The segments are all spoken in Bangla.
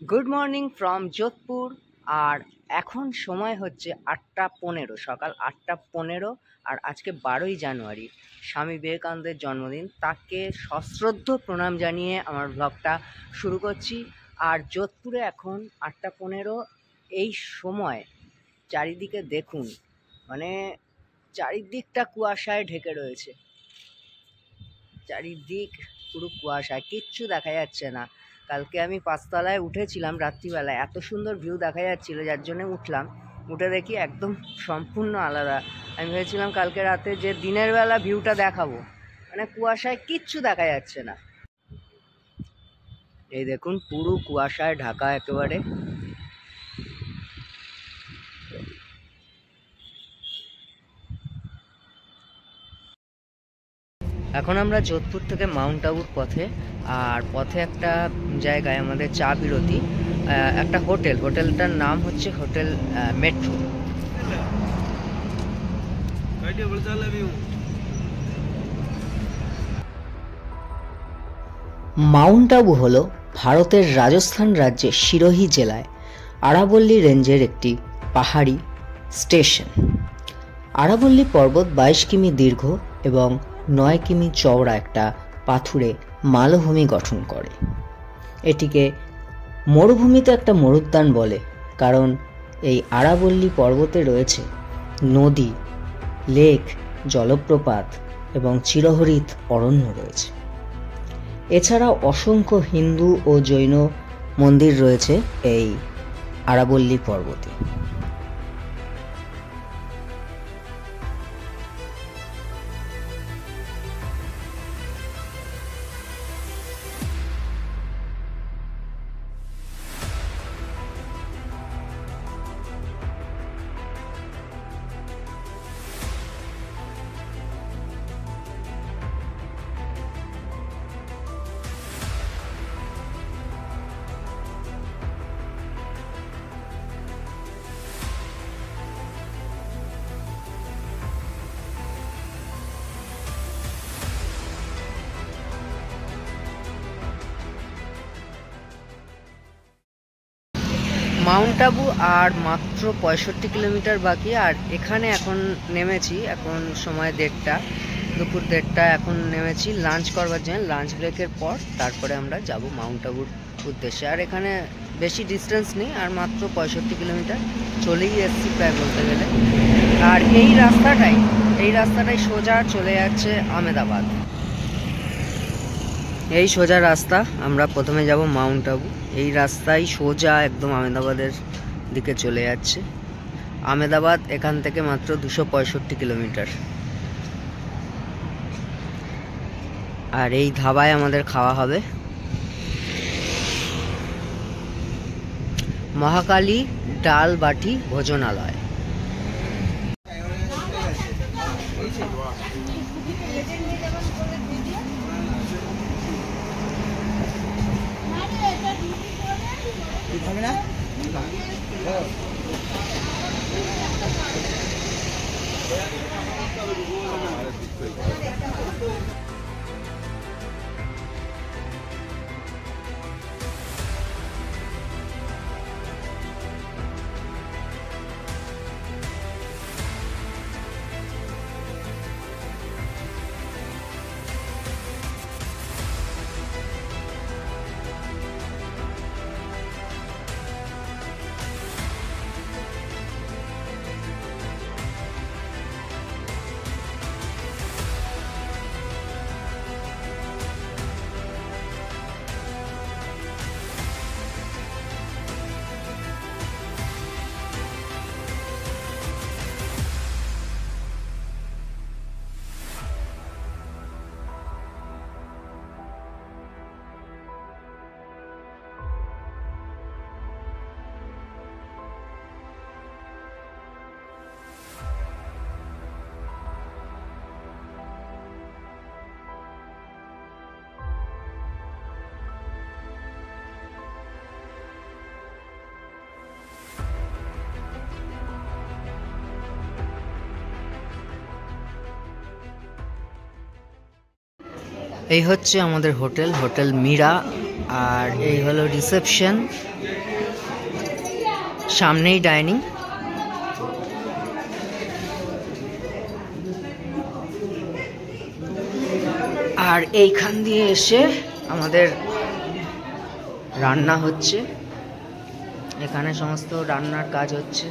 Good morning from Jodhpur. আর এখন সময় হচ্ছে 8:15, সকাল 8:15। আর আজকে 12ই জানুয়ারি, স্বামী বিবেকানন্দের জন্মদিন। তাকে সশ্রদ্ধ প্রণাম জানিয়ে আমার ব্লগটা শুরু করছি। আর যোধপুরে এখন 8:15। এই সময় চারিদিকে দেখুন, মানে চারিদিকটা কুয়াশায় ঢেকে রয়েছে। চারিদিক পুরো কুয়াশায়, কিচ্ছু দেখা যাচ্ছে না। কালকে আমি 5তলায় উঠেছিলাম রাত্রিবেলায়, এত সুন্দর ভিউ দেখা যাচ্ছিল, যার জন্য উঠলাম। উঠে দেখি একদম সম্পূর্ণ আলাদা। আমি ভেবেছিলাম কালকে রাতে যে দিনের বেলা ভিউটা দেখাবো, মানে কুয়াশায় কিচ্ছু দেখা যাচ্ছে না। এই দেখুন, পুরো কুয়াশায় ঢাকা একেবারে। এখন আমরা যোধপুর থেকে মাউন্ট আবুর পথে। আর পথে একটা জায়গায় আমাদের চা বিরতি, একটা হোটেলটার নাম হচ্ছে হোটেল মেট্রো। মাউন্ট আবু হল ভারতের রাজস্থান রাজ্যের সিরোহি জেলায় আরাবল্লী রেঞ্জের একটি পাহাড়ি স্টেশন। আরাবল্লী পর্বত 22 কিমি দীর্ঘ এবং 9 কিমি চওড়া একটা পাথুরে মালভূমি গঠন করে। এটিকে মরুভূমিতে একটা মরুদ্যান বলে, কারণ এই আরাবল্লী পর্বতে রয়েছে নদী, লেক, জলপ্রপাত এবং চিরহরিৎ অরণ্য রয়েছে। এছাড়াও অসংখ্য হিন্দু ও জৈন মন্দির রয়েছে এই আরাবল্লী পর্বতে। মাউন্ট আবু আর মাত্র 65 কিলোমিটার বাকি। আর এখানে এখন নেমেছি, এখন সময় 1:30, দুপুর 1:30। এখন নেমেছি লাঞ্চ করবার জন্য। লাঞ্চ ব্রেকের পর তারপরে আমরা যাব মাউন্ট আবুর উদ্দেশ্যে। আর এখানে বেশি ডিস্টেন্স নেই, আর মাত্র 65 কিলোমিটার, চলেই এসছি প্রায় বলতে গেলে। আর এই রাস্তাটাই সোজা চলে যাচ্ছে আহমেদাবাদ। এই সোজা রাস্তা, আমরা প্রথমে যাব মাউন্ট আবু। এই রাস্তাই সোজা একদম আহমেদাবাদের দিকে চলে যাচ্ছে। আহমেদাবাদ এখান থেকে মাত্র 265 কিলোমিটার। আর এই ধাবায় আমাদের খাওয়া হবে। মহাকালী ডাল বাটি ভোজনালয়। এই হচ্ছে আমাদের হোটেল মীরা। আর এই হলো রিসেপশন, সামনেই ডাইনিং। আর এইখান দিয়ে এসে আমাদের রান্না হচ্ছে, এখানে সমস্ত রান্নার কাজ হচ্ছে,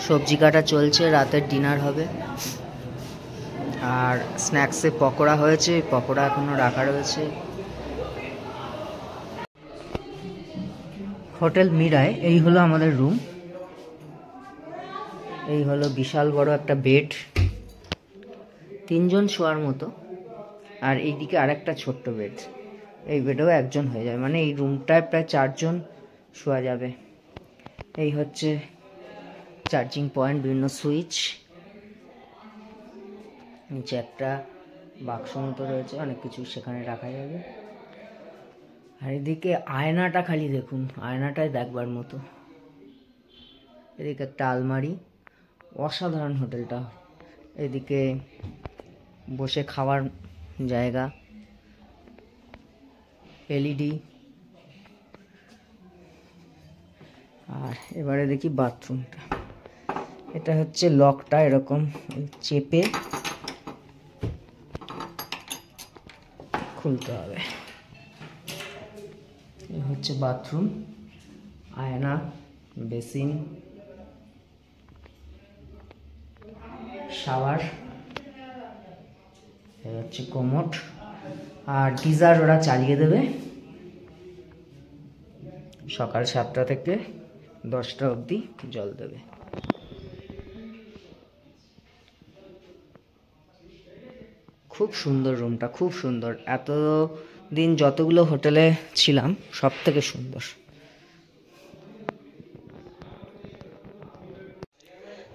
সবজি কাটা চলছে, রাতের ডিনার হবে। আর স্ন্যাক্সে পকোড়া হয়েছে, পকোড়া এখনো রাখা রয়েছে। হোটেল মিরায় এই হলো আমাদের রুম। এই হলো বিশাল বড় একটা বেড, 3 জন শোয়ার মতো। আর এইদিকে আরেকটা ছোট্ট বেড, এই বেডেও 1 জন হয়ে যায়, মানে এই রুমটায় প্রায় 4 জন শোয়া যাবে। এই হচ্ছে চার্জিং পয়েন্ট, বিভিন্ন সুইচ, নিচে একটা বাক্স মতো রয়েছে, অনেক কিছু সেখানে রাখা যাবে। আর এদিকে আয়নাটা খালি দেখুন, আয়নাটাই দেখবার মতো। এদিকে একটা আলমারি, অসাধারণ হোটেলটা। এদিকে বসে খাওয়ার জায়গা, এলইডি। আর এবারে দেখি বাথরুমটা, এটা হচ্ছে লকটা এরকম চেপে খুলতে হবে। এই হচ্ছে বাথরুম, আয়না, বেসিন, শাওয়ার, এই হচ্ছে কোমোড। আর গিজার ওরা চালিয়ে দেবে সকাল 7টা থেকে 10টা অবধি জল দেবে। খুব সুন্দর রুমটা, খুব সুন্দর। এতদিন যতগুলো হোটেলে ছিলাম সব থেকে সুন্দর।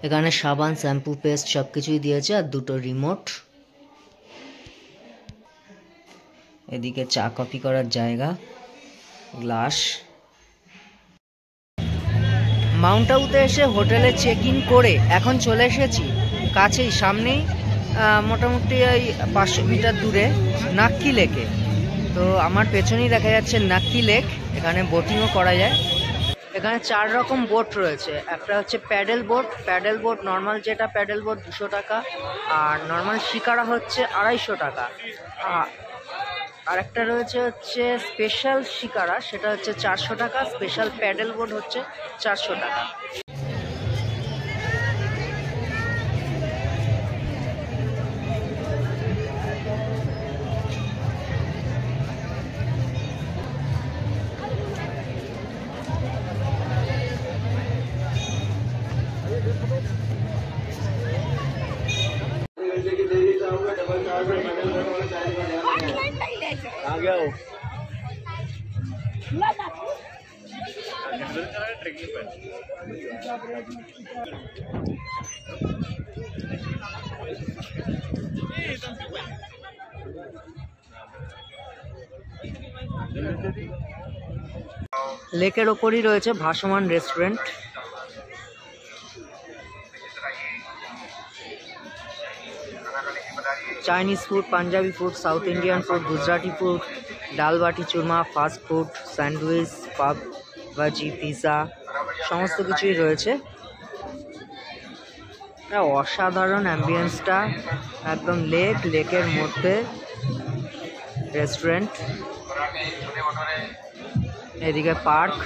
এখানে সাবান, শ্যাম্পু, পেস্ট সব কিছুই দিয়েছে, আর 2টো রিমোট। এদিকে চা কফি করার জায়গা, গ্লাস। মাউন্ট আবুতে এসে হোটেলে চেক ইন করে এখন চলে এসেছি কাছেই, সামনেই মোটামুটি ওই 500 মিটার দূরে নাক্কি লেকে। তো আমার পেছনেই দেখা যাচ্ছে নাক্কি লেক, এখানে বোটিংও করা যায়। এখানে 4 রকম বোট রয়েছে। একটা হচ্ছে প্যাডেল বোট, নর্মাল যেটা প্যাডেল বোট 200 টাকা, আর নর্মাল শিকারা হচ্ছে 250 টাকা। আর একটা রয়েছে হচ্ছে স্পেশাল শিকারা, সেটা হচ্ছে 400 টাকা। স্পেশাল প্যাডেল বোট হচ্ছে 400 টাকা। লেকের ওপরই রয়েছে ভাসমান restaurant. Chinese food, Punjabi food, south Indian food, Gujarati food, dal baati churma, fast food, sandwich, পাব ভাজি, পিৎজা, সমস্ত কিছুই রয়েছে। অসাধারণ অ্যাম্বিয়েন্সটা, একদম লেকের মধ্যে রেস্টুরেন্ট, এদিকে পার্ক।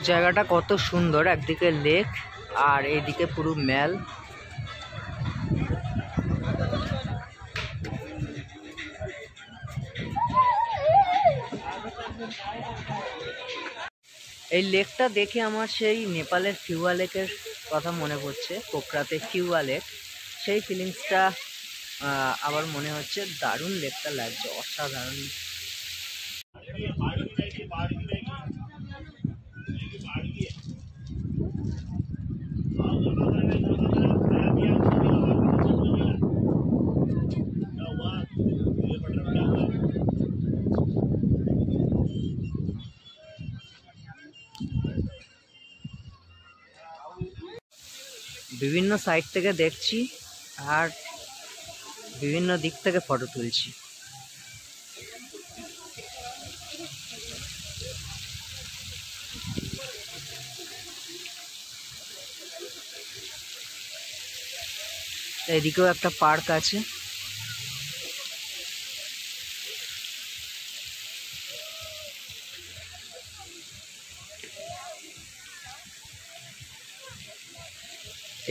জায়গাটা কত সুন্দর, একদিকে লেক আর এইদিকে পুরো ম্যাল। এই লেকটা দেখে আমার সেই নেপালের ফিউয়া লেকের কথা মনে পড়ছে, পোখরাতে ফিউয়া লেক। সেই ফিলিংসটা আবার মনে হচ্ছে। দারুণ লেকটা লাগছে, অসাধারণ। বিভিন্ন সাইড থেকে দেখছি আর বিভিন্ন দিক থেকে ফটো তুলছি। এদিকেও একটা পার্ক আছে।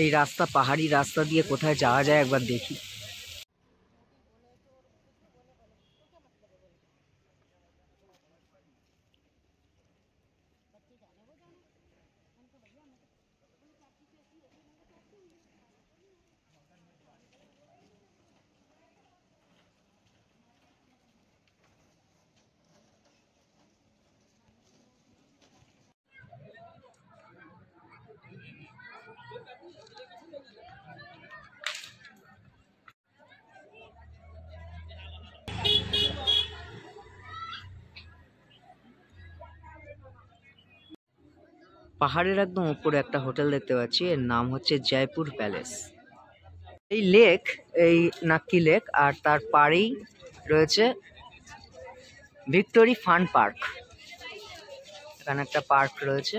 এই রাস্তা, পাহাড়ি রাস্তা দিয়ে কোথায় যাওয়া যায় একবার দেখি। পাহাড়ের একদম উপরে একটা হোটেল দেখতে পাচ্ছি, এর নাম হচ্ছে জয়পুর প্যালেস। এই লেক, এই নাক্কি লেক, আর তার পাড়েই রয়েছে ভিক্টোরি ফান পার্ক। এখানে একটা পার্ক রয়েছে,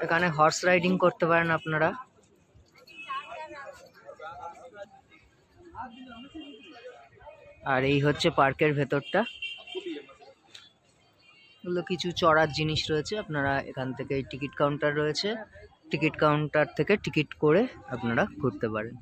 এখানে হর্স রাইডিং করতে পারেন আপনারা। আর এই হচ্ছে পার্কের ভেতরটা। এগুলো কিছু চড়ার জিনিস রয়েছে, আপনারা এখান থেকে টিকিট কাউন্টার রয়েছে, টিকিট কাউন্টার থেকে টিকিট করে আপনারা ঘুরতে পারেন।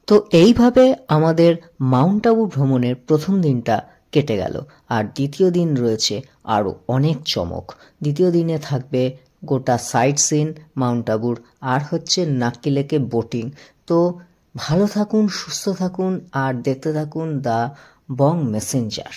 তো এইভাবে আমাদের মাউন্ট আবু ভ্রমণের প্রথম দিনটা কেটে গেল। আর দ্বিতীয় দিন রয়েছে আরও অনেক চমক। দ্বিতীয় দিনে থাকবে গোটা সাইট সিন মাউন্ট আবুর, আর হচ্ছে নাক্কি লেকে বোটিং। তো ভালো থাকুন, সুস্থ থাকুন, আর দেখতে থাকুন দ্য বং মেসেঞ্জার।